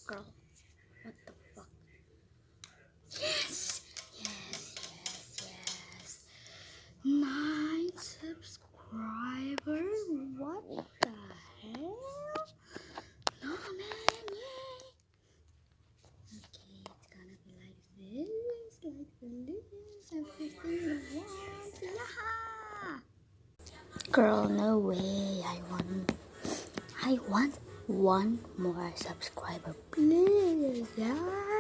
Girl, what the fuck? Yes, yes, yes, yes. 9 subscribers? What the hell? No, man, yay. Okay, it's gonna be like this, everything at once. Yeah. Girl, no way. I want one more subscriber, please. Yeah.